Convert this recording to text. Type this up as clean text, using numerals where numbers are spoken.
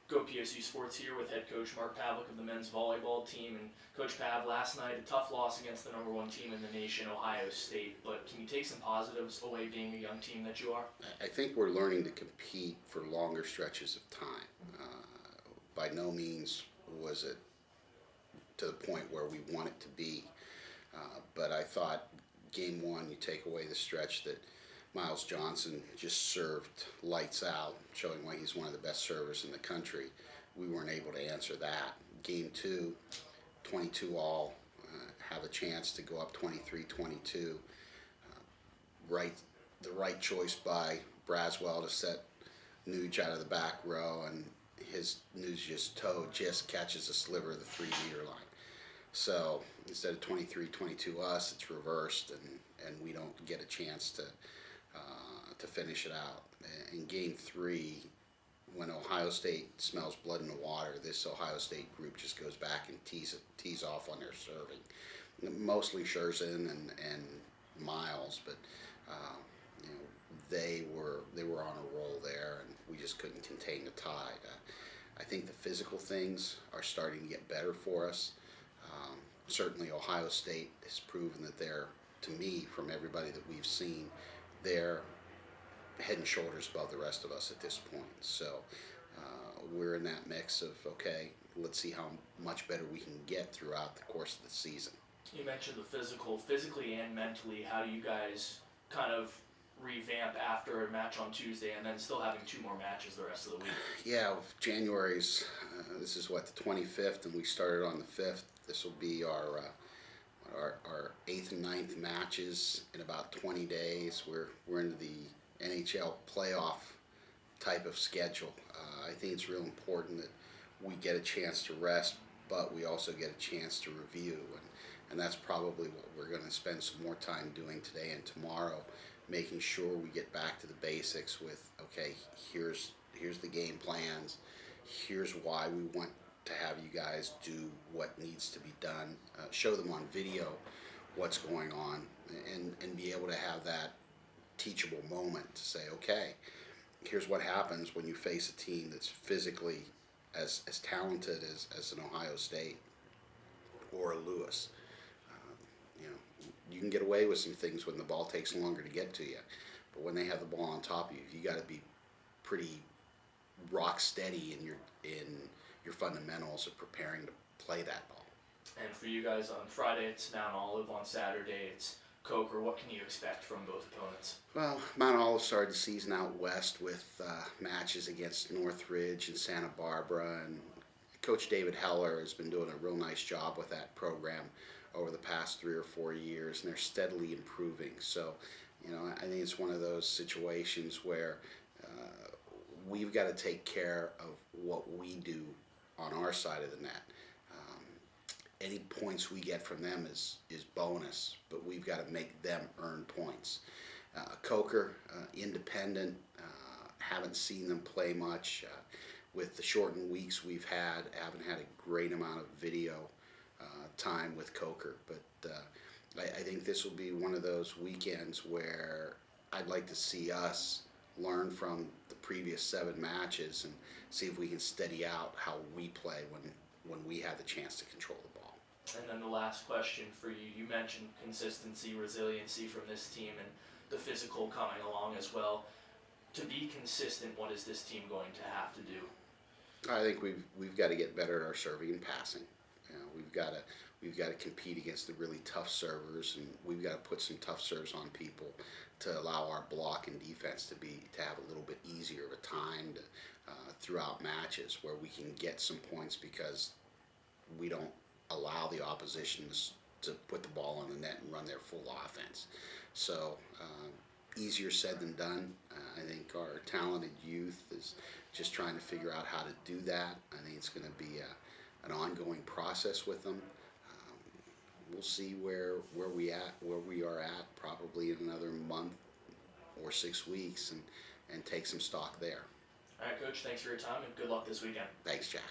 Go PSU Sports here with head coach Mark Pavlik of the men's volleyball team. And Coach Pav, last night a tough loss against the #1 team in the nation, Ohio State. But can you take some positives away being a young team that you are? I think we're learning to compete for longer stretches of time. By no means was it to the point where we want it to be. But I thought game one, you take away the stretch that Miles Johnson just served lights out, showing why he's one of the best servers in the country. We weren't able to answer that. Game two, 22 all, have a chance to go up 23-22. The right choice by Braswell to set Nuge out of the back row, and his Nuge's toe just catches a sliver of the 3-meter line. So instead of 23-22 us, it's reversed, and we don't get a chance to finish it out. In game three, when Ohio State smells blood in the water, this Ohio State group just goes back and tees off on their serving. Mostly Scherzen and Miles, but they were on a roll there, and we just couldn't contain the tide. I think the physical things are starting to get better for us. Certainly Ohio State has proven that they're, to me, from everybody that we've seen, they're head and shoulders above the rest of us at this point. So we're in that mix of, okay, let's see how much better we can get throughout the course of the season. You mentioned the physically and mentally. How do you guys kind of revamp after a match on Tuesday and then still having 2 more matches the rest of the week? Yeah, January's, this is what, the 25th, and we started on the 5th. This will be our 8th and 9th matches in about 20 days. We're into the NHL playoff type of schedule. I think it's real important that we get a chance to rest, but we also get a chance to review, and that's probably what we're going to spend some more time doing today and tomorrow, making sure we get back to the basics with, okay, here's the game plans, here's why we want to have you guys do what needs to be done, show them on video what's going on, and be able to have that teachable moment to say, okay, here's what happens when you face a team that's physically as talented as an Ohio State or a Lewis. You can get away with some things when the ball takes longer to get to you, but when they have the ball on top of you, you got to be pretty rock steady in your fundamentals of preparing to play that ball. And for you guys, on Friday it's Mount Olive, on Saturday it's Coker. What can you expect from both opponents? Well, Mount Olive started the season out west with matches against Northridge and Santa Barbara, and Coach David Heller has been doing a real nice job with that program over the past 3 or 4 years, and they're steadily improving. So, I think it's one of those situations where we've got to take care of what we do on our side of the net. Any points we get from them is bonus, but we've got to make them earn points. Coker, independent, haven't seen them play much. With the shortened weeks we've had, haven't had a great amount of video time with Coker, but I think this will be one of those weekends where I'd like to see us learn from the previous 7 matches and see if we can steady out how we play when we have the chance to control the ball. And then the last question for you, you mentioned consistency, resiliency from this team, and the physical coming along as well. To be consistent, what is this team going to have to do? I think we've got to get better at our serving and passing. We've got to compete against the really tough servers, and we've got to put some tough serves on people to allow our block and defense to have a little bit easier of a time throughout matches where we can get some points because we don't allow the opposition to put the ball on the net and run their full offense. So easier said than done. I think our talented youth is just trying to figure out how to do that. I think it's going to be an ongoing process with them. We'll see where we are at probably in another month or 6 weeks and take some stock there. All right, Coach, thanks for your time and good luck this weekend. Thanks, Jack.